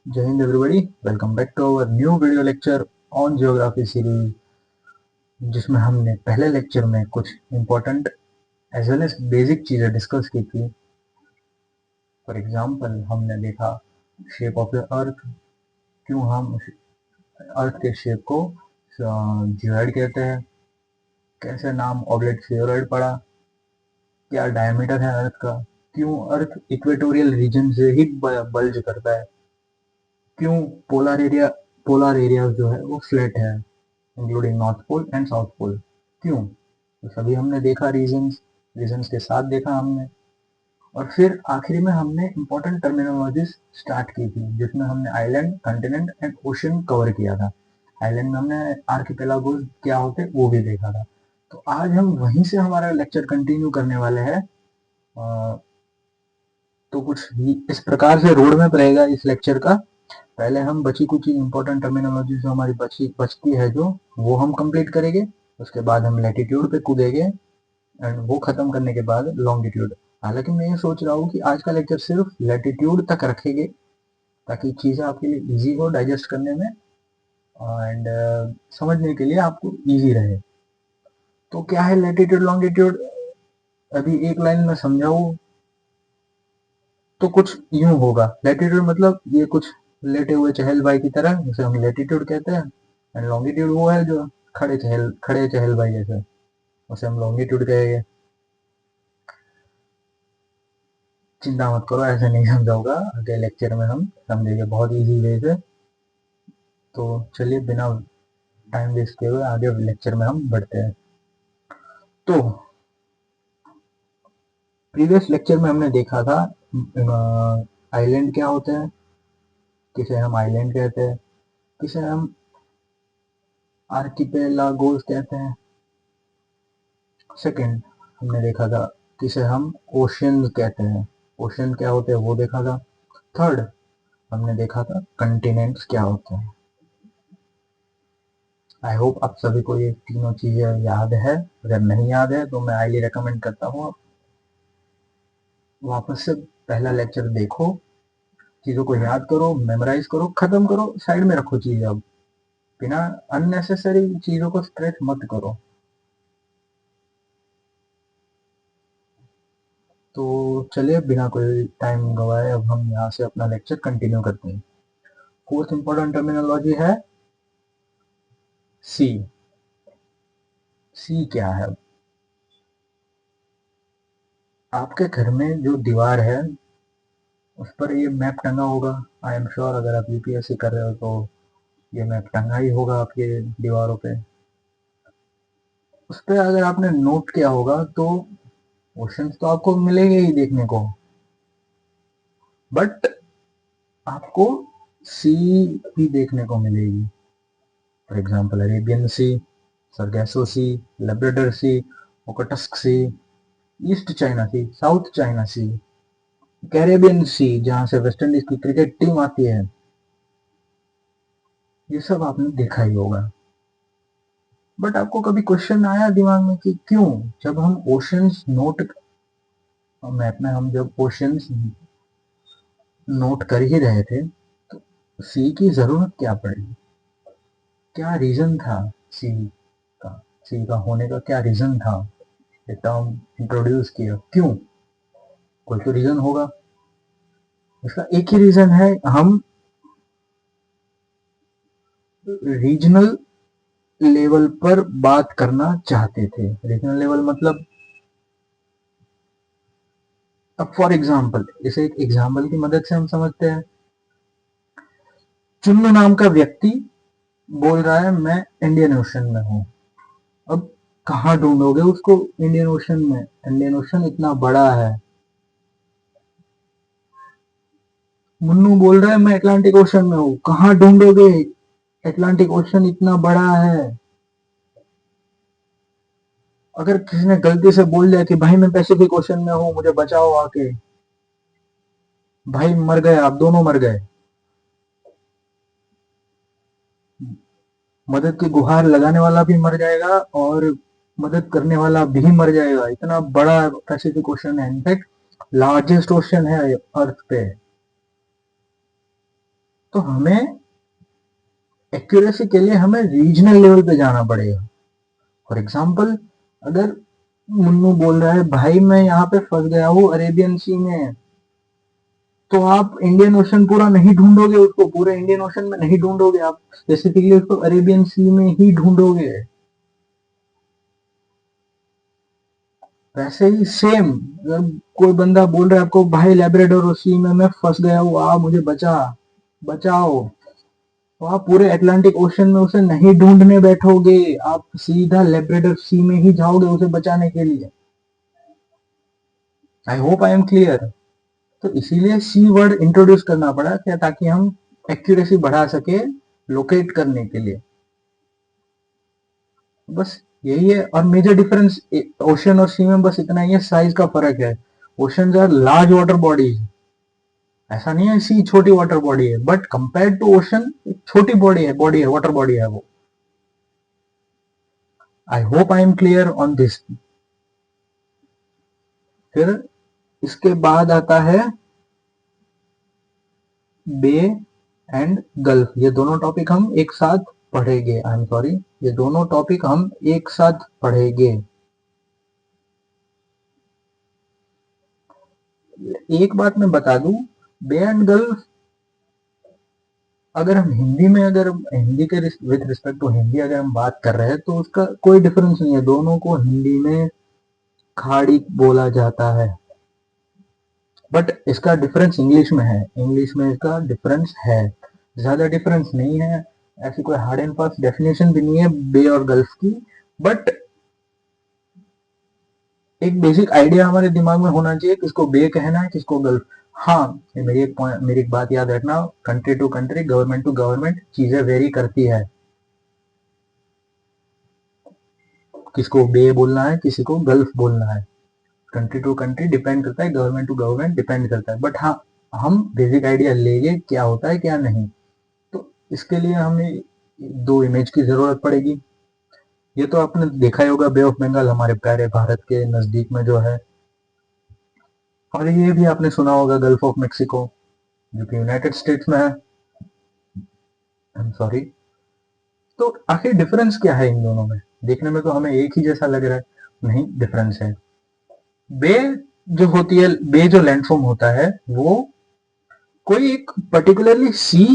जय हिंद everybody, welcome back to our new video lecture on geography series, जिसमें हमने पहले लेक्चर में कुछ important as well as basic चीज़ें डिस्कस की थी। फॉर एग्जांपल हमने देखा शेप ऑफ द अर्थ, क्यों हम अर्थ के शेप को जियोइड कहते हैं, कैसे नाम ऑब्लिक स्फीयरॉइड पड़ा, क्या डायमीटर है अर्थ का, क्यों अर्थ इक्वेटोरियल रीजन से ही बल्ज करता है, क्यों पोलर एरिया जो है वो फ्लैट है including north pole and south pole, क्यों? तो सभी हमने देखा, रीजंस के साथ देखा हमने। और फिर आखिरी में हमने इंपॉर्टेंट टर्मिनोलॉजीज स्टार्ट की थी, जिसमें हमने island, continent and ocean cover किया था। आइलैंड में हमने आर्किपेलागोस क्या होते वो भी देखा था। तो आज हम वहीं से हमारा लेक्चर कंटिन्यू करने वाले हैं। तो कुछ इस प्रकार से रोड मैप रहेगा इस लेक्चर का। पहले हम बची कुछ इंपॉर्टेंट टर्मिनोलॉजी जो हमारी बचती है जो वो हम कंप्लीट करेंगे। उसके बाद हम लैटिट्यूड पे कूदेंगे एंड वो खत्म करने के बाद लॉन्गिट्यूड। हालांकि मैं ये सोच रहा हूँ कि आज का लेक्चर सिर्फ लैटिट्यूड तक रखेंगे, ताकि चीज़ें आपके लिए इजी हो डाइजेस्ट करने में एंड समझने के लिए आपको इजी रहे। तो क्या है लैटिट्यूड लॉन्गिट्यूड, अभी एक लाइन में समझाऊँ तो कुछ यूं होगा। लैटिट्यूड मतलब ये कुछ लेटे हुए चहल भाई की तरह, उसे हम लैटिट्यूड कहते हैं। एंड लॉन्गिट्यूड वो है जो खड़े चहल भाई जैसे, उसे हम लॉन्गिट्यूड कहेंगे। चिंता मत करो, ऐसे नहीं समझाऊंगा, अगले लेक्चर में हम समझेंगे बहुत इजी वे से। तो चलिए बिना टाइम वेस्ट किए हुए आगे लेक्चर में हम बढ़ते हैं। तो प्रीवियस लेक्चर में हमने देखा था आइलैंड क्या होते हैं, किसे हम आइलैंड कहते हैं, किसे हम आर्किपेलागोस कहते हैं। सेकंड हमने देखा था किसे हम ओशन कहते हैं, ओशन क्या होते हैं वो देखा था। थर्ड हमने देखा था कंटिनेंट्स क्या होते हैं। आई होप आप सभी को ये तीनों चीजें याद है। अगर नहीं याद है तो मैं हाईली रेकमेंड करता हूँ आप वापस से पहला लेक्चर देखो, चीजों को याद करो, मेमोराइज करो, खत्म करो, साइड में रखो चीजें। अब बिना अननेसेसरी चीजों को स्ट्रेच मत करो। तो चलिए बिना कोई टाइम गवाए अब हम यहाँ से अपना लेक्चर कंटिन्यू करते हैं। फोर्थ इंपॉर्टेंट टर्मिनोलॉजी है सी। सी क्या है? आपके घर में जो दीवार है उस पर ये मैप टंगा होगा। आई एम श्योर अगर आप यूपीएससी कर रहे हो तो ये मैप टंगा ही होगा आपके दीवारों पे। उस पर अगर आपने नोट किया होगा तो ओशंस तो आपको मिलेंगे ही देखने को, बट आपको सी भी देखने को मिलेगी। For example Arabian sea, Sargasso sea, Labrador sea, Okhotsk sea, East China sea, South China sea, Caribbean sea जहां से वेस्ट इंडीज की क्रिकेट टीम आती है। ये सब आपने देखा ही होगा। बट आपको कभी क्वेश्चन आया दिमाग में कि क्यों जब हम ओशंस नोट मैप में हम जब ओशंस नोट कर ही रहे थे तो सी की जरूरत क्या पड़ी, क्या रीजन था सी का, सी का होने का क्या रीजन था, ये टर्म इंट्रोड्यूस किया क्यों? कोई तो रीजन होगा। इसका एक ही रीजन है, हम रीजनल लेवल पर बात करना चाहते थे। रीजनल लेवल मतलब, अब फॉर एग्जाम्पल इसे एक एग्जाम्पल की मदद से हम समझते हैं। चुन्नू नाम का व्यक्ति बोल रहा है मैं इंडियन ओशन में हूँ। अब कहाँ ढूंढोगे उसको इंडियन ओशन में? इंडियन ओशन इतना बड़ा है। मुन्नू बोल रहा है मैं अटलांटिक ओशन में हूँ, कहाँ ढूंढोगे? अटलांटिक ओशन इतना बड़ा है। अगर किसी ने गलती से बोल दिया कि भाई मैं पैसिफिक ओशन में हूँ मुझे बचाओ आके, भाई मर गए, आप दोनों मर गए। मदद की गुहार लगाने वाला भी मर जाएगा और मदद करने वाला भी मर जाएगा। इतना बड़ा पैसिफिक ओशन है, इनफैक्ट लार्जेस्ट ओशन है अर्थ पे। तो हमें एक्यूरेसी के लिए हमें रीजनल लेवल पे जाना पड़ेगा। फॉर एग्जाम्पल, अगर मुन्नू बोल रहा है भाई मैं यहाँ पे फंस गया हूँ अरेबियन सी में, तो आप इंडियन ओशन पूरा नहीं ढूंढोगे, उसको पूरे इंडियन ओशन में नहीं ढूंढोगे, आप स्पेसिफिकली उसको अरेबियन सी में ही ढूंढोगे। वैसे ही सेम, अगर कोई बंदा बोल रहा है आपको भाई लेब्राडोर सी में मैं फंस गया हूँ, आ मुझे बचाओ, तो आप पूरे अटलांटिक ओशन में उसे नहीं ढूंढने बैठोगे, आप सीधा लेब्राडोर सी में ही जाओगे उसे बचाने के लिए। आई होप आई एम क्लियर। तो इसीलिए सी वर्ड इंट्रोड्यूस करना पड़ा क्या, ताकि हम एक्यूरेसी बढ़ा सके लोकेट करने के लिए। बस यही है। और मेजर डिफरेंस ओशन और सी में बस इतना ही है, साइज का फर्क है। Ocean are large water bodies, ऐसा नहीं है सी छोटी वाटर बॉडी है, बट कंपेयर टू ओशन छोटी बॉडी है वाटर बॉडी है वो। I hope I am clear on this. फिर इसके बाद आता है बे एंड गल्फ। ये दोनों टॉपिक हम एक साथ पढ़ेंगे। आई एम सॉरी, ये दोनों टॉपिक हम एक साथ पढ़ेंगे। एक बात मैं बता दूं, बे एंड गल्फ, अगर हम हिंदी में, अगर हिंदी के विथ रिस्पेक्ट टू हिंदी अगर हम बात कर रहे हैं, तो उसका कोई डिफरेंस नहीं है। दोनों को हिंदी में खाड़ी बोला जाता है, बट इसका डिफरेंस इंग्लिश में है। इंग्लिश में इसका डिफरेंस है, ज्यादा डिफरेंस नहीं है। ऐसी कोई हार्ड एंड फास्ट डेफिनेशन भी नहीं है बे और गल्फ की, बट एक बेसिक आइडिया हमारे दिमाग में होना चाहिए किसको बे कहना है, किसको गल्फ। हाँ, मेरी एक बात याद रखना, country to country, government to government चीजें वेरी करती है। किसको बे बोलना है, किसी को गल्फ बोलना है, कंट्री टू कंट्री डिपेंड करता है, गवर्नमेंट टू गवर्नमेंट डिपेंड करता है। बट हाँ, हम बेसिक आइडिया लेंगे क्या होता है क्या नहीं। तो इसके लिए हमें दो इमेज की जरूरत पड़ेगी। ये तो आपने देखा ही होगा, बे ऑफ बंगाल हमारे प्यारे भारत के नजदीक में जो है, और ये भी आपने सुना होगा गल्फ ऑफ मेक्सिको, जो कि यूनाइटेड स्टेट्स में है। I am sorry. तो आखिर डिफरेंस क्या है इन दोनों में? देखने में तो हमें एक ही जैसा लग रहा है, नहीं, डिफरेंस है। बे जो होती है, बे जो लैंडफॉर्म होता है, वो कोई एक पर्टिकुलरली सी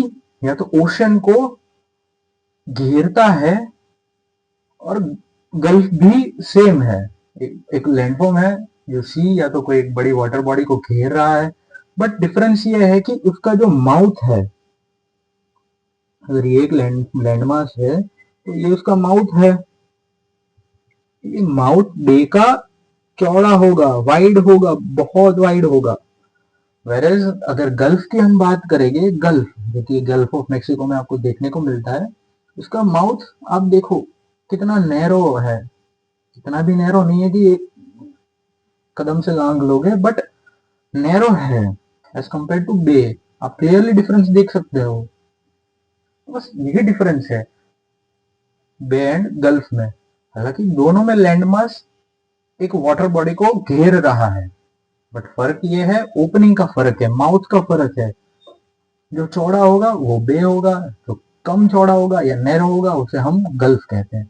या तो ओशन को घेरता है, और गल्फ भी सेम है। एक लैंडफॉर्म है जो सी या तो कोई एक बड़ी वाटर बॉडी को घेर रहा है, बट डिफरेंस ये है कि उसका जो माउथ है, अगर ये एक लैंडमास है तो ये उसका माउथ है। ये माउथ बे का चौड़ा होगा, वाइड होगा, बहुत वाइड होगा। वेरेज अगर गल्फ की हम बात करेंगे, गल्फ जो कि गल्फ ऑफ मेक्सिको में आपको देखने को मिलता है, उसका माउथ आप देखो कितना नैरो है। इतना भी नैरो नहीं है कि एक कदम से लांग लोगे, बट नैरो है एज कंपेयर टू बे। आप क्लियरली डिफरेंस देख सकते हो। बस यही डिफरेंस है बे एंड गल्फ में। हालांकि दोनों में लैंडमास एक वाटर बॉडी को घेर रहा है, बट फर्क ये है, ओपनिंग का फर्क है, माउथ का फर्क है। जो चौड़ा होगा वो बे होगा, जो कम चौड़ा होगा या नैरो होगा उसे हम गल्फ कहते हैं।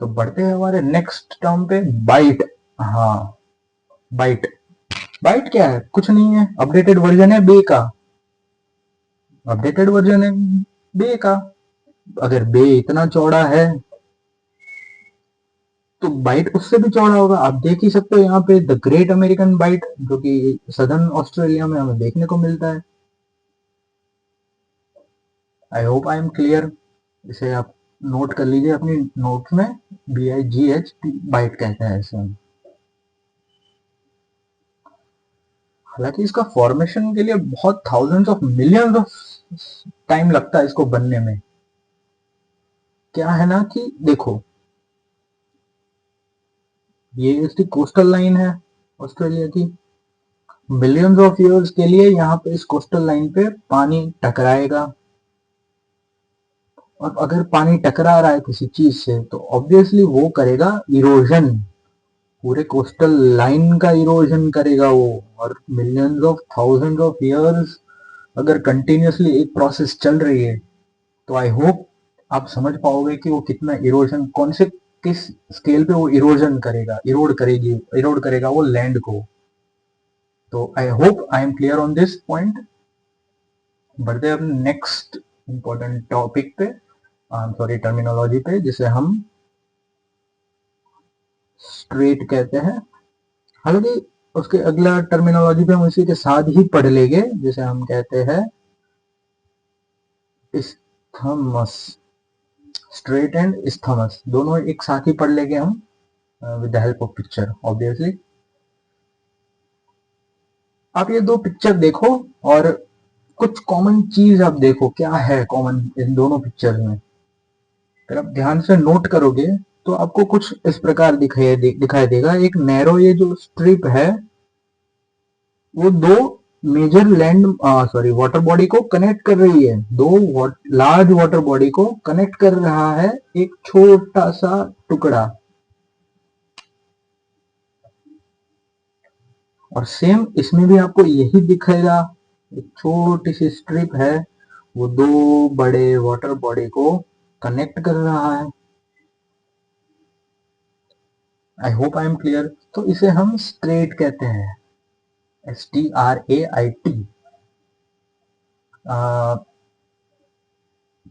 तो बढ़ते हैं हमारे नेक्स्ट टर्म पे, बाइट। हाँ, बाइट। बाइट क्या है? कुछ नहीं है, अपडेटेड वर्जन है बे का। अपडेटेड वर्जन है बे का। अगर बे इतना चौड़ा है तो बाइट उससे भी चौड़ा होगा। आप देख ही सकते हो यहाँ पे द ग्रेट अमेरिकन बाइट, जो कि सदर्न ऑस्ट्रेलिया में हमें देखने को मिलता है। I hope I am clear. इसे आप नोट कर लीजिए अपनी नोट में, BIGH बाइट कहते हैं इसे हम। हालांकि इसका फॉर्मेशन के लिए बहुत thousands of millions of time लगता है इसको बनने में। क्या है ना कि देखो, ये इसकी कोस्टल लाइन है ऑस्ट्रेलिया की। मिलियंस ऑफ ईयर्स के लिए यहाँ पे इस कोस्टल लाइन पे पानी टकराएगा, और अगर पानी टकरा रहा है किसी चीज से तो ऑब्वियसली वो करेगा इरोजन, पूरे कोस्टल लाइन का इरोजन करेगा वो। और millions of thousand of years अगर कंटिन्यूसली एक प्रोसेस चल रही है तो आई होप आप समझ पाओगे कि वो कितना इरोजन, कौन से किस स्केल पे वो इरोजन करेगा, इरोड करेगा वो लैंड को। तो आई hope I am clear on this point. बढ़ते हैं अपने नेक्स्ट इंपॉर्टेंट टॉपिक पे, सॉरी टर्मिनोलॉजी पे, जिसे हम स्ट्रेट कहते हैं। हालांकि उसके अगला टर्मिनोलॉजी पे हम इसी के साथ ही पढ़ लेंगे, जिसे हम कहते हैं इस्थमस। स्ट्रेट एंड इस्थमस दोनों एक साथ ही पढ़ लेंगे हम with the help of picture obviously. आप ये दो पिक्चर देखो और कुछ कॉमन चीज आप देखो, क्या है कॉमन इन दोनों पिक्चर में। अगर आप ध्यान से नोट करोगे तो आपको कुछ इस प्रकार दिखाई देगा। एक नैरो ये जो स्ट्रिप है वो दो major land sorry water body को कनेक्ट कर रही है। दो लार्ज वाटर बॉडी को कनेक्ट कर रहा है एक छोटा सा टुकड़ा। और सेम इसमें भी आपको यही दिखेगा, एक छोटी सी स्ट्रिप है, वो दो बड़े वाटर बॉडी को कनेक्ट कर रहा है। I hope I am clear. तो इसे हम स्ट्रेट कहते हैं, STRAIT।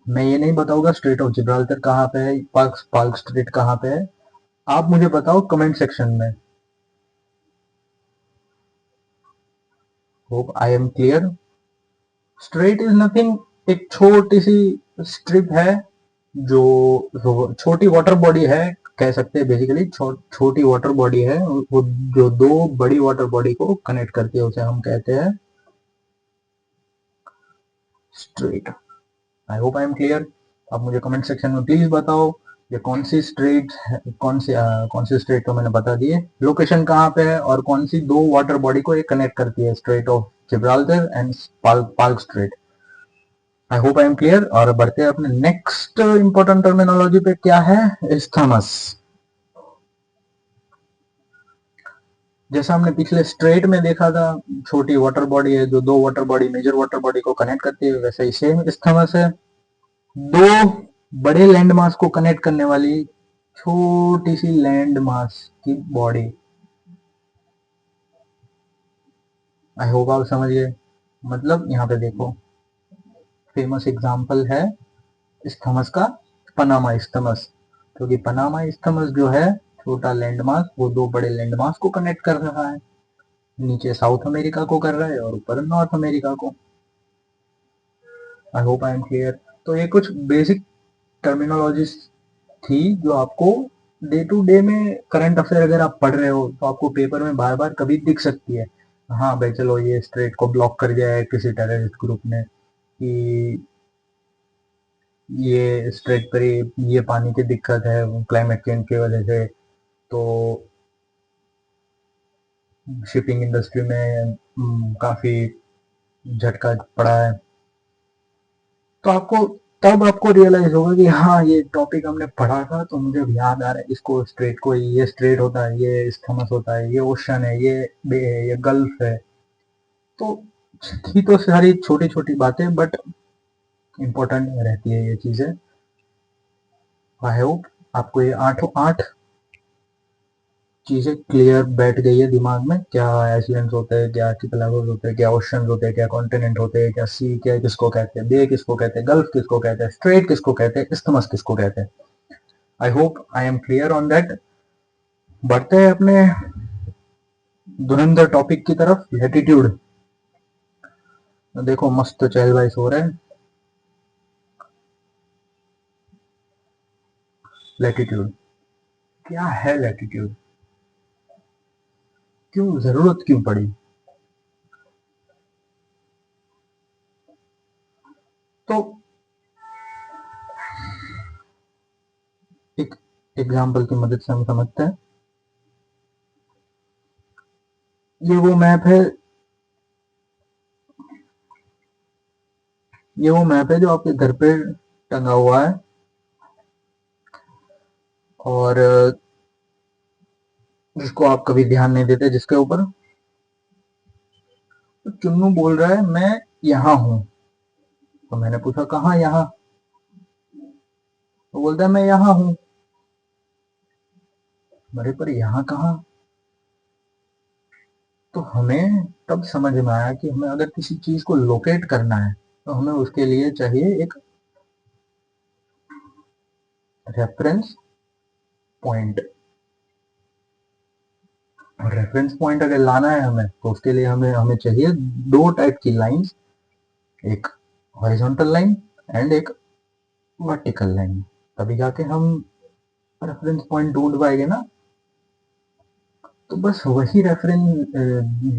मैं ये नहीं बताऊंगा स्ट्रेट ऑफ जिब्राल्टर कहाँ पे है, पाल्क स्ट्रेट कहाँ पे है। आप मुझे बताओ कमेंट सेक्शन में। Hope I am clear. Straight is nothing, एक छोटी सी स्ट्रिप है जो छोटी वाटर बॉडी है, कह सकते हैं बेसिकली छोटी वाटर बॉडी है, वो जो दो बड़ी वाटर बॉडी को कनेक्ट करती है उसे हम कहते हैं straight. I hope I am clear. आप मुझे कमेंट सेक्शन में प्लीज बताओ ये कौन सी स्ट्रेट है, कौन सी स्ट्रेट तो मैंने बता दी है, लोकेशन कहाँ पे है, और कौन सी दो वाटर बॉडी को ये कनेक्ट करती है, straight of Gibraltar and Palk straight. I hope I am clear. और बढ़ते हैं अपने नेक्स्ट इंपॉर्टेंट टर्मिनोलॉजी पे, क्या है इस्थमस। जैसा हमने पिछले स्ट्रेट में देखा था, छोटी वाटर बॉडी है जो दो water body major water body को कनेक्ट करती है, वैसे ही सेम इस्थमस है, दो बड़े लैंड मास को कनेक्ट करने वाली छोटी सी लैंड मास की बॉडी। आई होप आप समझ गए। मतलब यहाँ पे देखो, फेमस एग्जांपल है इस्थमस का पनामा इस्थमस, क्योंकि पनामा इस्थमस जो है छोटा लैंड मास वो दो बड़े लैंड मास को कनेक्ट कर रहा है, नीचे साउथ अमेरिका को कर रहा है और ऊपर नॉर्थ अमेरिका को। आई होप आई एम क्लियर। तो ये कुछ बेसिक टर्मिनोलॉजीज थी जो आपको डे टू डे में करंट अफेयर अगर आप पढ़ रहे हो तो आपको पेपर में बार बार कभी दिख सकती है। हाँ भाई चलो ये स्ट्रेट को ब्लॉक कर दिया है किसी टेररिस्ट ग्रुप ने, कि ये स्ट्रेट पर ये पानी की दिक्कत है क्लाइमेट चेंज की वजह से, तो शिपिंग इंडस्ट्री में काफी झटका पड़ा है। तो आपको तब आपको रियलाइज होगा कि हाँ ये टॉपिक हमने पढ़ा था, तो मुझे अब याद आ रहा है इसको स्ट्रेट को, ये स्ट्रेट होता है, ये इस्थमस होता है, ये ओशन है, ये बे है, ये गल्फ है। तो थी तो सारी छोटी छोटी बातें, बट इम्पोर्टेंट रहती है ये चीजें। आई होप आपको ये आठों आठ चीजें क्लियर बैठ गई है दिमाग में, क्या आइसलैंड्स होते हैं, क्या आर्किपेलागोस होते हैं, क्या ओशन होते हैं, क्या कॉन्टिनेंट होते हैं, क्या सी क्या किसको कहते हैं, बे किसको कहते हैं, गल्फ किसको कहते हैं, स्ट्रेट किसको कहते हैं, इस्थमस किसको कहते हैं। I hope I am clear on that. बढ़ते हैं अपने धुरंधर टॉपिक की तरफ, लैटिट्यूड। देखो मस्त चहल बाइस हो रहा है। लैटिट्यूड क्या है, लैटिट्यूड क्यों जरूरत क्यों पड़ी। तो एक एग्जाम्पल की मदद से हम समझते हैं। ये वो मैप है, ये वो मैप है जो आपके घर पे टंगा हुआ है, और जिसको आप कभी ध्यान नहीं देते, जिसके ऊपर तो चुन्नू बोल रहा है मैं यहाँ हूं, तो मैंने पूछा कहाँ यहाँ, तो बोलता है मैं यहाँ हूं। मेरे पर यहाँ कहाँ? तो हमें तब समझ में आया कि हमें अगर किसी चीज को लोकेट करना है तो हमें उसके लिए चाहिए एक रेफरेंस पॉइंट। और रेफरेंस पॉइंट अगर लाना है हमें तो उसके लिए हमें हमें चाहिए दो टाइप की लाइंस, एक हॉरिजॉन्टल लाइन एंड एक वर्टिकल लाइन। तभी जाके हम रेफरेंस पॉइंट ढूंढ पाएंगे ना। तो बस वही रेफरेंस,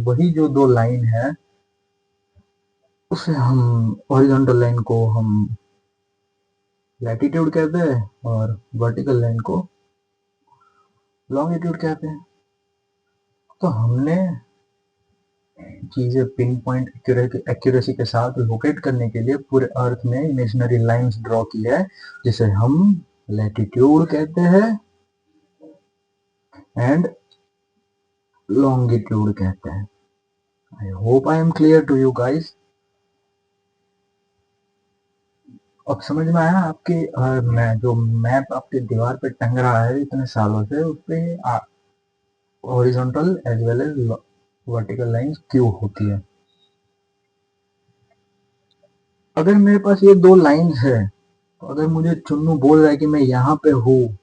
वही जो दो लाइन है उसे हम, हॉरिजॉन्टल लाइन को हम लैटिट्यूड कहते हैं और वर्टिकल लाइन को लॉन्गिट्यूड कहते हैं। तो हमने चीजें पिन पॉइंट एक्यूरेसी के साथ लोकेट करने के लिए पूरे अर्थ में इमेजिनरी लाइंस ड्रॉ की है, जिसे हम लैटिट्यूड कहते हैं एंड लॉन्गिट्यूड कहते हैं। I hope I am clear to you guys. अब समझ में आया आपके? मैं जो मैप आपके दीवार पे टंग रहा है इतने सालों से, उस पे horizontal as well as vertical lines क्यों होती है। अगर मेरे पास ये दो लाइंस है, तो अगर मुझे चुन्नू बोल रहा है कि मैं यहाँ पे हूँ,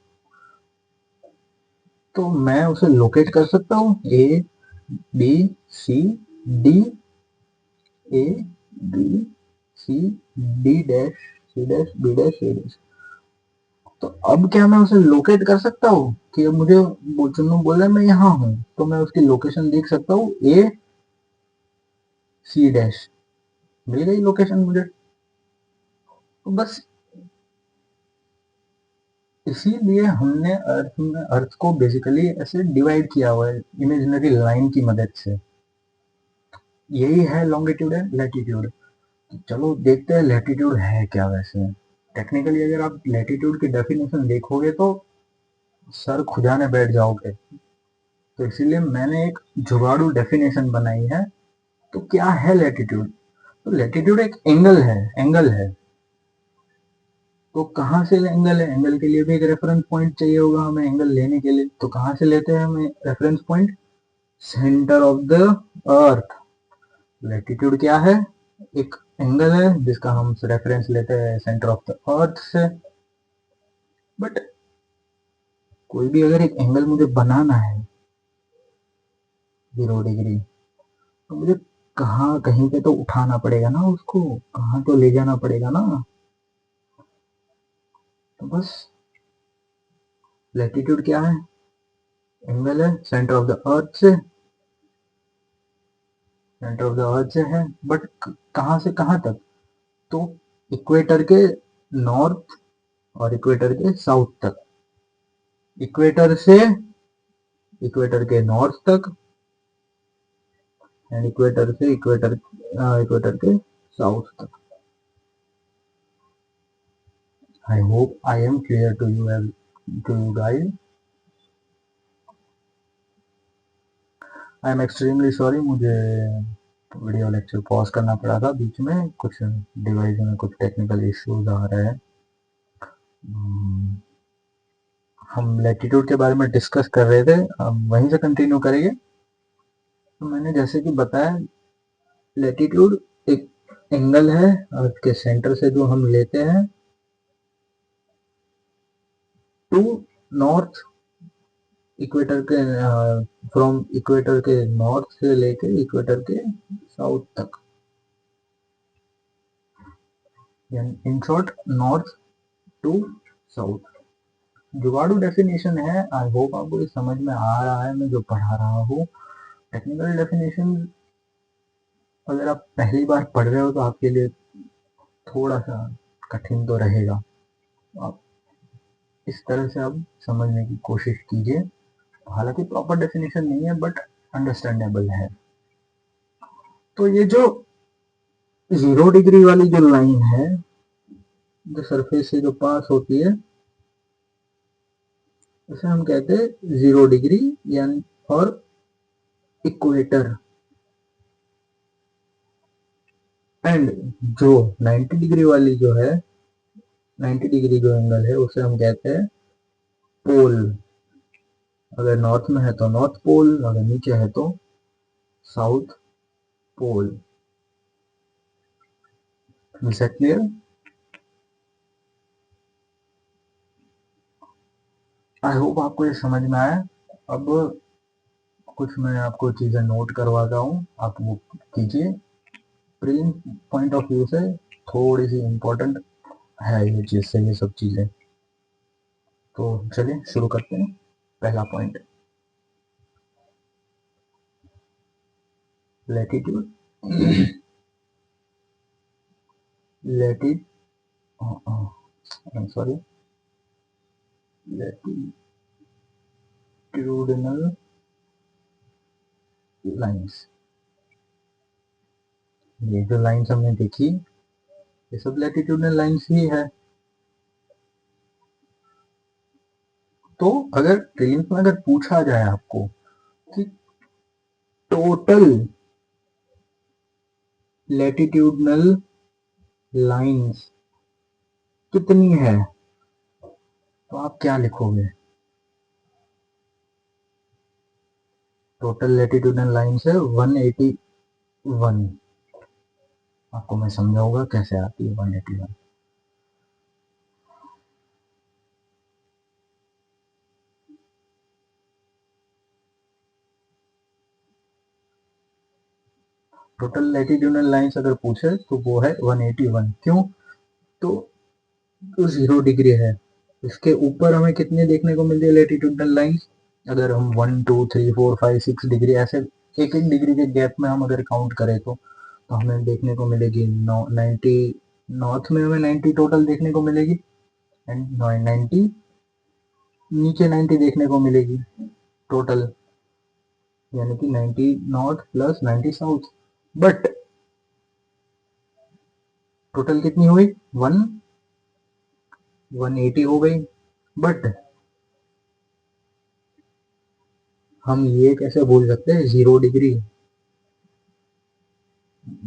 तो मैं उसे लोकेट कर सकता हूँ। A B C D, A B C D dash, C dash B dash A dash. तो अब क्या मैं उसे लोकेट कर सकता हूँ कि अब मुझे चुन्नू बोल रहा है मैं यहाँ हूँ, तो मैं उसकी लोकेशन देख सकता हूँ, ए सी डैश, मिल गई लोकेशन मुझे। तो बस इसीलिए हमने अर्थ को बेसिकली ऐसे डिवाइड किया हुआ है इमेजिनरी लाइन की मदद से। यही है लॉन्गिट्यूड एंड लैटिट्यूड। चलो देखते हैं लैटिट्यूड है क्या वैसे। टेक्निकली अगर आप लैटिट्यूड की डेफिनेशन देखोगे तो सर खुजाने बैठ जाओगे। तो इसीलिए मैंने एक जुगाड़ू डेफिनेशन बनाई है। तो क्या है लैटिट्यूड? तो लैटिट्यूड एक एंगल है। तो कहाँ से एंगल है? एंगल के लिए भी एक रेफरेंस पॉइंट चाहिए होगा हमें एंगल लेने के लिए। तो कहाँ से लेते हैं हमें reference point? Centre of the earth. Latitude क्या है? एक एंगल है जिसका हम रेफरेंस लेते हैं सेंटर ऑफ द अर्थ से। बट कोई भी अगर एक एंगल मुझे बनाना है 0 डिग्री, तो मुझे कहाँ कहीं पे तो उठाना पड़ेगा ना, उसको कहाँ तो ले जाना पड़ेगा ना। तो बस लैटिट्यूड क्या है? एंगल है सेंटर ऑफ द अर्थ से, सेंटर ऑफ द अर्थ से है। बट कहाँ से कहाँ तक? तो इक्वेटर के नॉर्थ और इक्वेटर के साउथ तक। इक्वेटर से इक्वेटर के नॉर्थ तक एंड इक्वेटर से इक्वेटर के साउथ तक। I hope I am clear to you guys. I am extremely sorry, मुझे वीडियो लेक्चर पॉज करना पड़ा था बीच में, कुछ डिवाइस में कुछ टेक्निकल इश्यूज आ रहे हैं। हम लैटिट्यूड के बारे में डिस्कस कर रहे थे, अब वहीं से कंटिन्यू करेंगे। तो मैंने जैसे कि बताया, लैटिट्यूड एक एंगल है अर्थ के सेंटर से जो हम लेते हैं टू नॉर्थ, इक्वेटर के फ्रॉम इक्वेटर के नॉर्थ से लेके इक्वेटर के साउथ तक, in short north to south. जुगाड़ू डेफिनेशन है। आई होप आपको ये समझ में आ रहा है मैं जो पढ़ा रहा हूँ। टेक्निकल डेफिनेशन अगर आप पहली बार पढ़ रहे हो तो आपके लिए थोड़ा सा कठिन तो रहेगा। आप इस तरह से आप समझने की कोशिश कीजिए। हालांकि प्रॉपर डेफिनेशन नहीं है बट अंडरस्टैंडेबल है। तो ये जो 0 डिग्री वाली जो लाइन है जो सरफेस से जो पास होती है, उसे हम कहते हैं 0 डिग्री यानी और इक्वेटर। एंड जो 90 डिग्री वाली जो है, 90 डिग्री जो एंगल है उसे हम कहते हैं पोल। अगर नॉर्थ में है तो नॉर्थ पोल, अगर नीचे है तो south pole. Is that clear? I hope आपको ये समझ में आया। अब कुछ मैं आपको चीजें नोट करवाता हूँ, आप वो कीजिए। प्रीलिम पॉइंट ऑफ व्यू से थोड़ी सी इम्पोर्टेंट है ये चीज से, ये सब चीजें। तो चलिए शुरू करते हैं। पहला point, latitude, latitude, sorry, latitudinal lines. ये जो लाइंस हमने देखी ये सब लैटिट्यूडनल लाइंस ही है। तो अगर प्रीलिम्स में अगर पूछा जाए आपको कि टोटल लैटिट्यूडनल लाइंस कितनी है, तो आप क्या लिखोगे? टोटल लैटिट्यूडनल लाइंस है 181। आपको मैं समझाऊंगा कैसे आती है 181। टोटल लैटिट्यूडनल लाइंस अगर पूछे तो वो है 181। क्यों? तो 0 डिग्री है, इसके ऊपर हमें कितने देखने को मिलती है लैटिट्यूडनल लाइंस? अगर हम 1 2 3 4 5 6 डिग्री ऐसे एक एक डिग्री के गैप में हम अगर काउंट करें तो हमें देखने को मिलेगी 90। नॉर्थ में हमें 90 टोटल देखने को मिलेगी, एंड 90 नीचे 90 देखने को मिलेगी टोटल, यानी कि 90 north plus 90 south. But total कितनी हुई? 180 हो गई। बट हम ये कैसे बोल सकते हैं 0 डिग्री,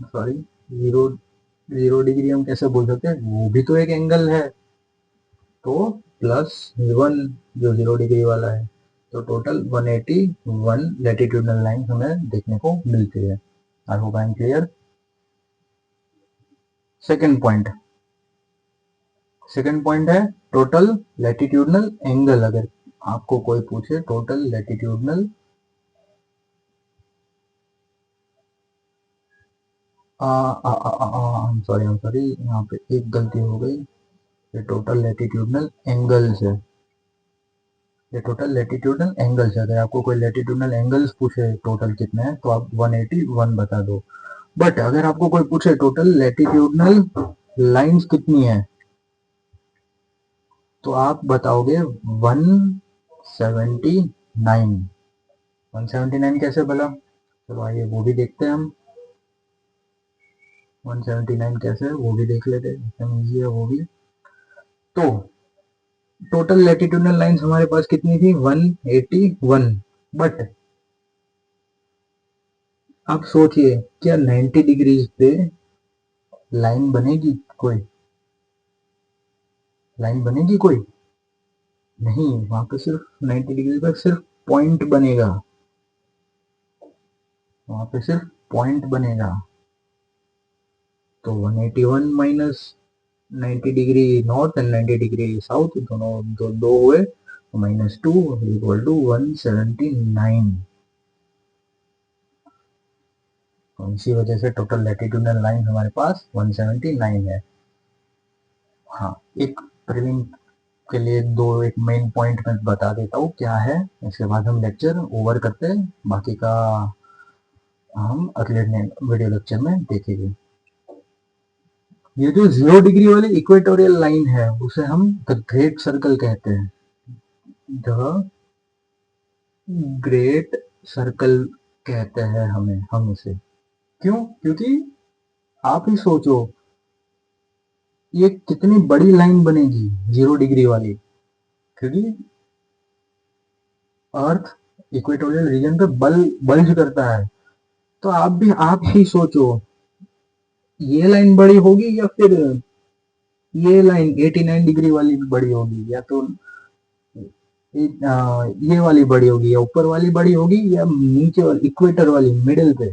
सॉरी, जीरो 0 डिग्री हम कैसे बोल सकते हैं? वो भी तो एक एंगल है। तो +1 जो 0 डिग्री वाला है, तो टोटल 181 लैटिट्यूडनल लाइन हमें देखने को मिलती है। I hope I am clear. Second point, second point है टोटल लैटिट्यूडनल एंगल। अगर आपको कोई पूछे टोटल लैटिट्यूडनल, सॉरी, यहाँ पे एक गलती हो गई। ये टोटल लैटिट्यूडनल एंगल्स है, ये टोटल लैटिट्यूडनल एंगल्स है। अगर आपको कोई लैटिट्यूडनल एंगल्स पूछे टोटल कितने हैं तो आप 181 बता दो। बट अगर आपको कोई पूछे टोटल लैटिट्यूडनल लाइंस कितनी है, तो आप बताओगे 179। 179 कैसे बोला? चलो आइए वो भी देखते हैं हम। 179 कैसे है वो भी देख लेते हैं, एकदम ईजी है वो भी। तो टोटल लैटिट्यूडनल लाइंस हमारे पास कितनी थी? 181। बट आप सोचिए, क्या 90 डिग्रीज पे लाइन बनेगी कोई? लाइन बनेगी कोई? नहीं, वहां पे सिर्फ 90 डिग्री पर सिर्फ पॉइंट बनेगा, वहां पे सिर्फ पॉइंट बनेगा। तो 181 minus 90 degree north and 90 degree south, दोनों दो हुए, तो -2 इक्वल टू 179। तो इसी वजह से टोटल लैटिट्यूडनल लाइन हमारे पास 179 है। हाँ, एक प्रीलिम के लिए दो एक मेन पॉइंट मैं बता देता हूँ क्या है, इसके बाद हम लेक्चर ओवर करते हैं, बाकी का हम अगले वीडियो लेक्चर में देखेंगे। ये जो 0 डिग्री वाली इक्वेटोरियल लाइन है उसे हम द ग्रेट सर्कल कहते हैं। द ग्रेट सर्कल कहते हैं हम उसे। क्यों? क्योंकि आप ही सोचो ये कितनी बड़ी लाइन बनेगी 0 डिग्री वाली, क्योंकि अर्थ इक्वेटोरियल रीजन पे बल्ज करता है। तो आप ही सोचो ये लाइन बड़ी होगी या फिर ये लाइन 89 डिग्री वाली बड़ी होगी, या तो ये वाली बड़ी होगी, या ऊपर वाली बड़ी होगी, या नीचे वाली इक्वेटर वाली मिडिल पे,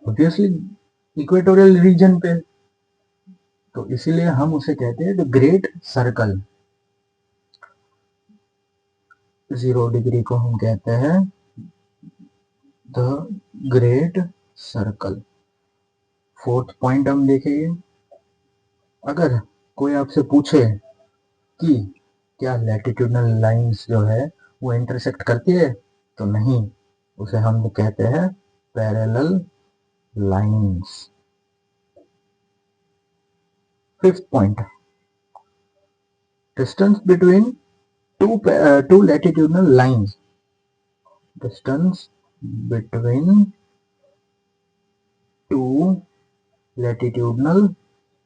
ऑब्वियसली इक्वेटोरियल रीजन पे। तो इसीलिए हम उसे कहते हैं द ग्रेट सर्कल। 0 डिग्री को हम कहते हैं the great circle. Fourth point हम देखेंगे, अगर कोई आपसे पूछे कि क्या लैटिट्यूडनल लाइंस जो है वो इंटरसेक्ट करती है, तो नहीं, उसे हम कहते हैं parallel lines. Fifth point, distance between two latitudinal lines, distance between two latitudinal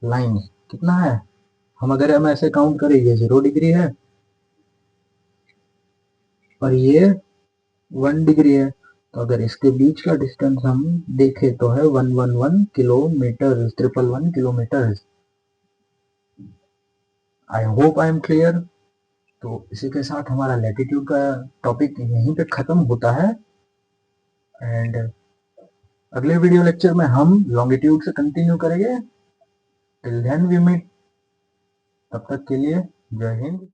lines कितना है? हम ऐसे काउंट करें, ये 0 डिग्री है और ये 1 डिग्री है, तो अगर इसके बीच का डिस्टेंस हम देखें तो है 111 kilometre, 111 kilometre. I hope I am clear. तो इसी के साथ हमारा लैटिट्यूड का टॉपिक यहीं पे खत्म होता है, एंड अगले वीडियो लेक्चर में हम लॉन्गिट्यूड से कंटिन्यू करेंगे। टिल देन वी मीट, तब तक के लिए जय हिंद।